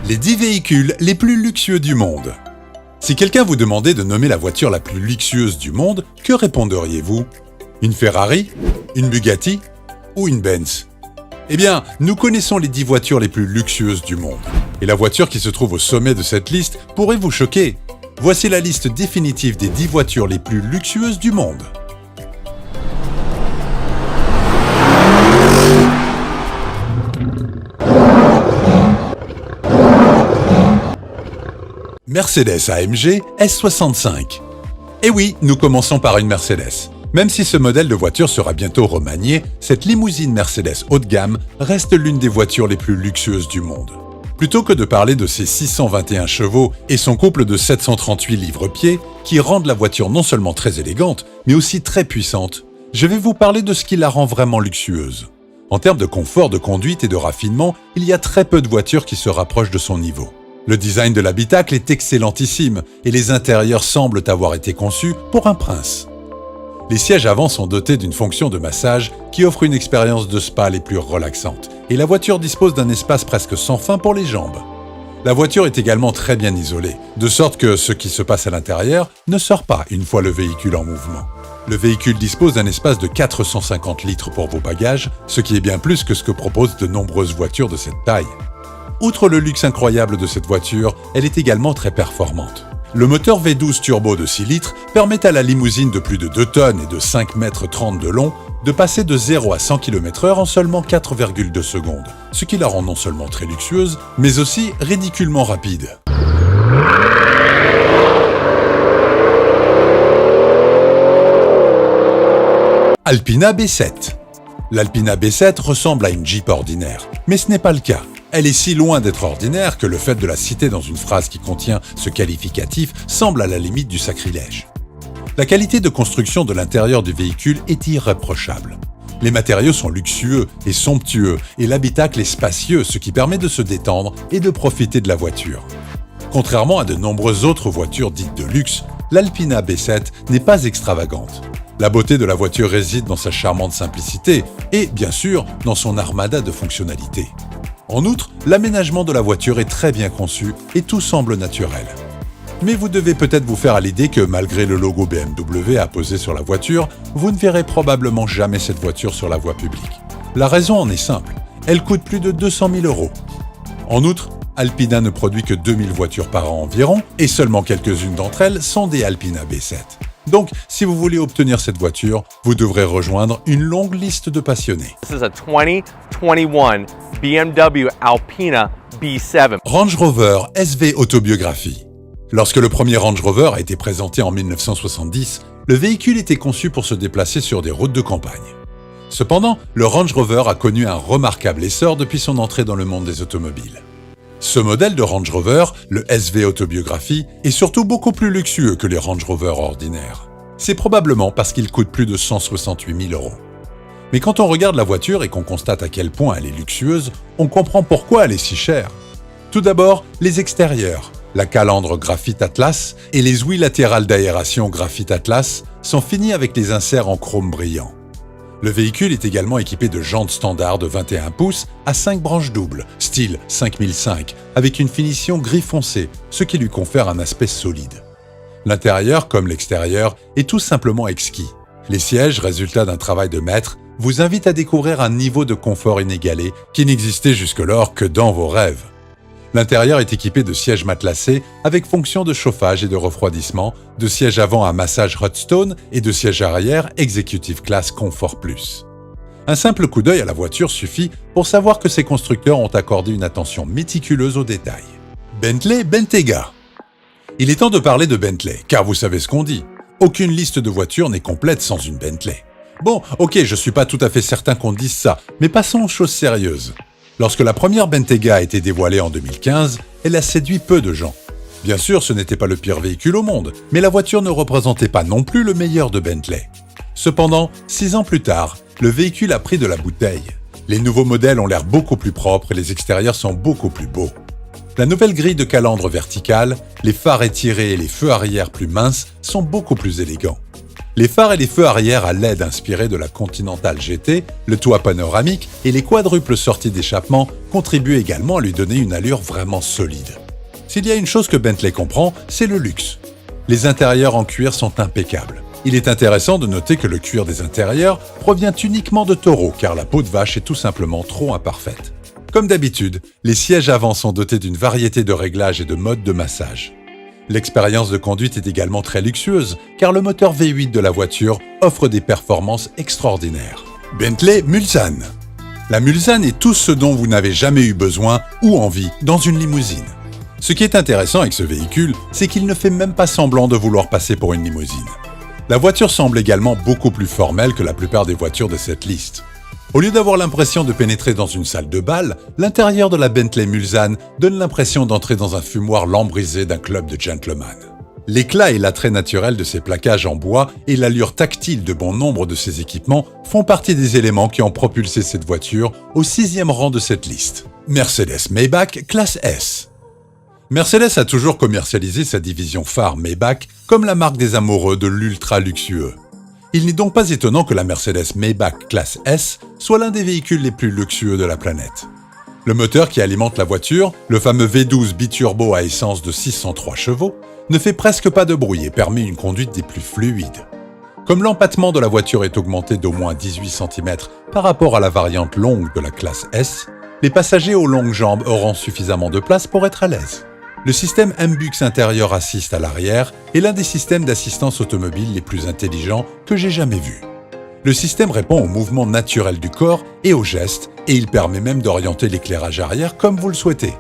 Les 10 véhicules les plus luxueux du monde. Si quelqu'un vous demandait de nommer la voiture la plus luxueuse du monde, que réponderiez-vous? Une Ferrari? Une Bugatti? Ou une Benz? Eh bien, nous connaissons les 10 voitures les plus luxueuses du monde. Et la voiture qui se trouve au sommet de cette liste pourrait vous choquer. Voici la liste définitive des 10 voitures les plus luxueuses du monde. Mercedes AMG S65. Et oui, nous commençons par une Mercedes. Même si ce modèle de voiture sera bientôt remanié, cette limousine Mercedes haut de gamme reste l'une des voitures les plus luxueuses du monde. Plutôt que de parler de ses 621 chevaux et son couple de 738 livres-pieds, qui rendent la voiture non seulement très élégante, mais aussi très puissante, je vais vous parler de ce qui la rend vraiment luxueuse. En termes de confort, de conduite et de raffinement, il y a très peu de voitures qui se rapprochent de son niveau. Le design de l'habitacle est excellentissime et les intérieurs semblent avoir été conçus pour un prince. Les sièges avant sont dotés d'une fonction de massage qui offre une expérience de spa les plus relaxantes et la voiture dispose d'un espace presque sans fin pour les jambes. La voiture est également très bien isolée, de sorte que ce qui se passe à l'intérieur ne sort pas une fois le véhicule en mouvement. Le véhicule dispose d'un espace de 450 litres pour vos bagages, ce qui est bien plus que ce que proposent de nombreuses voitures de cette taille. Outre le luxe incroyable de cette voiture, elle est également très performante. Le moteur V12 turbo de 6 litres permet à la limousine de plus de 2 tonnes et de 5,30 mètres de long de passer de 0 à 100 km/h en seulement 4,2 secondes, ce qui la rend non seulement très luxueuse, mais aussi ridiculement rapide. Alpina B7. L'Alpina B7 ressemble à une Jeep ordinaire, mais ce n'est pas le cas. Elle est si loin d'être ordinaire que le fait de la citer dans une phrase qui contient ce qualificatif semble à la limite du sacrilège. La qualité de construction de l'intérieur du véhicule est irréprochable. Les matériaux sont luxueux et somptueux et l'habitacle est spacieux, ce qui permet de se détendre et de profiter de la voiture. Contrairement à de nombreuses autres voitures dites de luxe, l'Alpina B7 n'est pas extravagante. La beauté de la voiture réside dans sa charmante simplicité et, bien sûr, dans son armada de fonctionnalités. En outre, l'aménagement de la voiture est très bien conçu et tout semble naturel. Mais vous devez peut-être vous faire à l'idée que malgré le logo BMW apposé sur la voiture, vous ne verrez probablement jamais cette voiture sur la voie publique. La raison en est simple, elle coûte plus de 200 000 €. En outre, Alpina ne produit que 2000 voitures par an environ et seulement quelques-unes d'entre elles sont des Alpina B7. Donc, si vous voulez obtenir cette voiture, vous devrez rejoindre une longue liste de passionnés. This is a 2021 BMW Alpina B7. Range Rover SV Autobiographie. Lorsque le premier Range Rover a été présenté en 1970, le véhicule était conçu pour se déplacer sur des routes de campagne. Cependant, le Range Rover a connu un remarquable essor depuis son entrée dans le monde des automobiles. Ce modèle de Range Rover, le SV Autobiographie, est surtout beaucoup plus luxueux que les Range Rover ordinaires. C'est probablement parce qu'il coûte plus de 168 000 €. Mais quand on regarde la voiture et qu'on constate à quel point elle est luxueuse, on comprend pourquoi elle est si chère. Tout d'abord, les extérieurs. La calandre graphite Atlas et les ouïes latérales d'aération graphite Atlas sont finies avec les inserts en chrome brillant. Le véhicule est également équipé de jantes standards de 21 pouces à 5 branches doubles, style 5005, avec une finition gris foncé, ce qui lui confère un aspect solide. L'intérieur, comme l'extérieur, est tout simplement exquis. Les sièges, résultat d'un travail de maître, vous invitent à découvrir un niveau de confort inégalé qui n'existait jusque-lors que dans vos rêves. L'intérieur est équipé de sièges matelassés avec fonction de chauffage et de refroidissement, de sièges avant à massage Hotstone et de sièges arrière Executive Class Comfort Plus. Un simple coup d'œil à la voiture suffit pour savoir que ces constructeurs ont accordé une attention méticuleuse aux détails. Bentley Bentayga. Il est temps de parler de Bentley, car vous savez ce qu'on dit. Aucune liste de voitures n'est complète sans une Bentley. Bon, ok, je suis pas tout à fait certain qu'on dise ça, mais passons aux choses sérieuses. Lorsque la première Bentayga a été dévoilée en 2015, elle a séduit peu de gens. Bien sûr, ce n'était pas le pire véhicule au monde, mais la voiture ne représentait pas non plus le meilleur de Bentley. Cependant, 6 ans plus tard, le véhicule a pris de la bouteille. Les nouveaux modèles ont l'air beaucoup plus propres et les extérieurs sont beaucoup plus beaux. La nouvelle grille de calandre verticale, les phares étirés et les feux arrière plus minces sont beaucoup plus élégants. Les phares et les feux arrière à LED inspirés de la Continental GT, le toit panoramique et les quadruples sorties d'échappement contribuent également à lui donner une allure vraiment solide. S'il y a une chose que Bentley comprend, c'est le luxe. Les intérieurs en cuir sont impeccables. Il est intéressant de noter que le cuir des intérieurs provient uniquement de taureaux car la peau de vache est tout simplement trop imparfaite. Comme d'habitude, les sièges avant sont dotés d'une variété de réglages et de modes de massage. L'expérience de conduite est également très luxueuse car le moteur V8 de la voiture offre des performances extraordinaires. Bentley Mulsanne. La Mulsanne est tout ce dont vous n'avez jamais eu besoin ou envie dans une limousine. Ce qui est intéressant avec ce véhicule, c'est qu'il ne fait même pas semblant de vouloir passer pour une limousine. La voiture semble également beaucoup plus formelle que la plupart des voitures de cette liste. Au lieu d'avoir l'impression de pénétrer dans une salle de bal, l'intérieur de la Bentley Mulsanne donne l'impression d'entrer dans un fumoir lambrisé d'un club de gentlemen. L'éclat et l'attrait naturel de ses plaquages en bois et l'allure tactile de bon nombre de ses équipements font partie des éléments qui ont propulsé cette voiture au 6e rang de cette liste. Mercedes-Maybach classe S. Mercedes a toujours commercialisé sa division phare Maybach comme la marque des amoureux de l'ultra luxueux. Il n'est donc pas étonnant que la Mercedes-Maybach classe S soit l'un des véhicules les plus luxueux de la planète. Le moteur qui alimente la voiture, le fameux V12 biturbo à essence de 603 chevaux, ne fait presque pas de bruit et permet une conduite des plus fluides. Comme l'empattement de la voiture est augmenté d'au moins 18 cm par rapport à la variante longue de la classe S, les passagers aux longues jambes auront suffisamment de place pour être à l'aise. Le système MBUX intérieur assist à l'arrière est l'un des systèmes d'assistance automobile les plus intelligents que j'ai jamais vus. Le système répond au mouvement naturel du corps et aux gestes, et il permet même d'orienter l'éclairage arrière comme vous le souhaitez.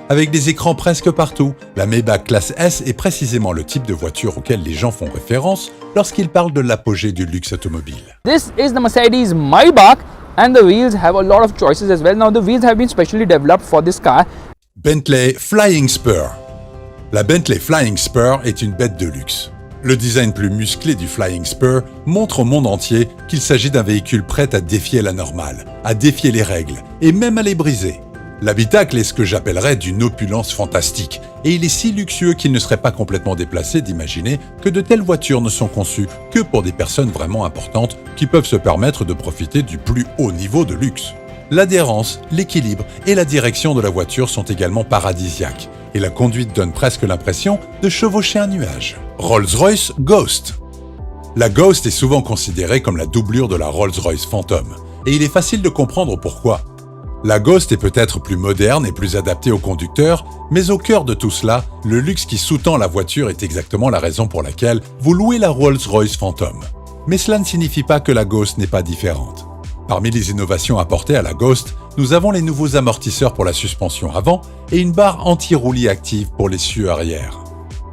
Avec des écrans presque partout, la Maybach classe S est précisément le type de voiture auquel les gens font référence lorsqu'ils parlent de l'apogée du luxe automobile. This is the Mercedes Maybach and the wheels have a lot of choices as well. Now the wheels have been specially developed for this car. Bentley Flying Spur. La Bentley Flying Spur est une bête de luxe. Le design plus musclé du Flying Spur montre au monde entier qu'il s'agit d'un véhicule prêt à défier la normale, à défier les règles et même à les briser. L'habitacle est ce que j'appellerais d'une opulence fantastique et il est si luxueux qu'il ne serait pas complètement déplacé d'imaginer que de telles voitures ne sont conçues que pour des personnes vraiment importantes qui peuvent se permettre de profiter du plus haut niveau de luxe. L'adhérence, l'équilibre et la direction de la voiture sont également paradisiaques et la conduite donne presque l'impression de chevaucher un nuage. Rolls-Royce Ghost. La Ghost est souvent considérée comme la doublure de la Rolls-Royce Phantom et il est facile de comprendre pourquoi. La Ghost est peut-être plus moderne et plus adaptée aux conducteurs, mais au cœur de tout cela, le luxe qui sous-tend la voiture est exactement la raison pour laquelle vous louez la Rolls-Royce Phantom. Mais cela ne signifie pas que la Ghost n'est pas différente. Parmi les innovations apportées à la Ghost, nous avons les nouveaux amortisseurs pour la suspension avant et une barre anti-roulis active pour l'essieu arrière.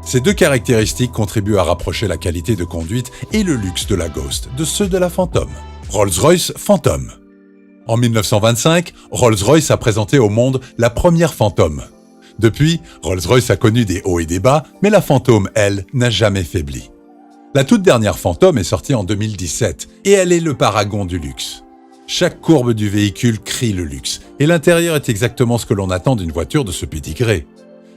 Ces deux caractéristiques contribuent à rapprocher la qualité de conduite et le luxe de la Ghost de ceux de la Phantom. Rolls-Royce Phantom. En 1925, Rolls-Royce a présenté au monde la première Phantom. Depuis, Rolls-Royce a connu des hauts et des bas, mais la Phantom, elle, n'a jamais faibli. La toute dernière Phantom est sortie en 2017 et elle est le paragon du luxe. Chaque courbe du véhicule crie le luxe et l'intérieur est exactement ce que l'on attend d'une voiture de ce pédigré.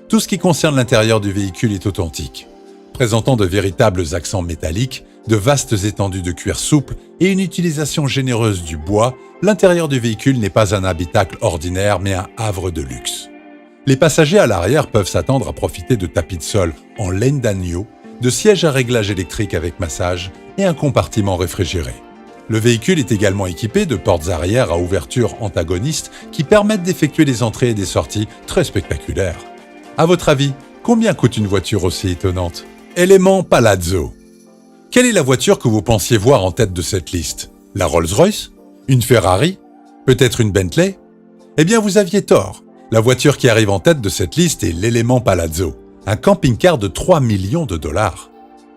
Tout ce qui concerne l'intérieur du véhicule est authentique, présentant de véritables accents métalliques, de vastes étendues de cuir souple et une utilisation généreuse du bois. L'intérieur du véhicule n'est pas un habitacle ordinaire mais un havre de luxe. Les passagers à l'arrière peuvent s'attendre à profiter de tapis de sol en laine d'agneau, de sièges à réglage électrique avec massage et un compartiment réfrigéré. Le véhicule est également équipé de portes arrière à ouverture antagoniste qui permettent d'effectuer des entrées et des sorties très spectaculaires. À votre avis, combien coûte une voiture aussi étonnante? Élément Palazzo. Quelle est la voiture que vous pensiez voir en tête de cette liste? La Rolls-Royce? Une Ferrari? Peut-être une Bentley? Eh bien, vous aviez tort. La voiture qui arrive en tête de cette liste est l'élément Palazzo, un camping-car de 3 millions de dollars.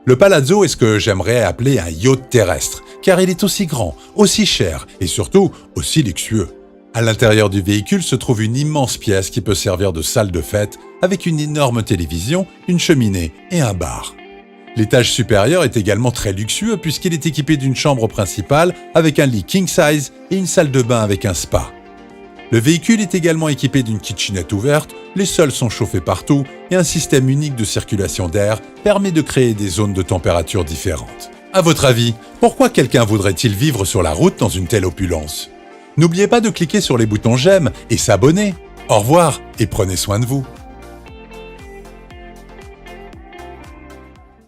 Le Palazzo est ce que j'aimerais appeler un yacht terrestre, car il est aussi grand, aussi cher et surtout aussi luxueux. À l'intérieur du véhicule se trouve une immense pièce qui peut servir de salle de fête avec une énorme télévision, une cheminée et un bar. L'étage supérieur est également très luxueux puisqu'il est équipé d'une chambre principale avec un lit king size et une salle de bain avec un spa. Le véhicule est également équipé d'une kitchenette ouverte, les sols sont chauffés partout et un système unique de circulation d'air permet de créer des zones de température différentes. À votre avis, pourquoi quelqu'un voudrait-il vivre sur la route dans une telle opulence? N'oubliez pas de cliquer sur les boutons j'aime et s'abonner. Au revoir et prenez soin de vous.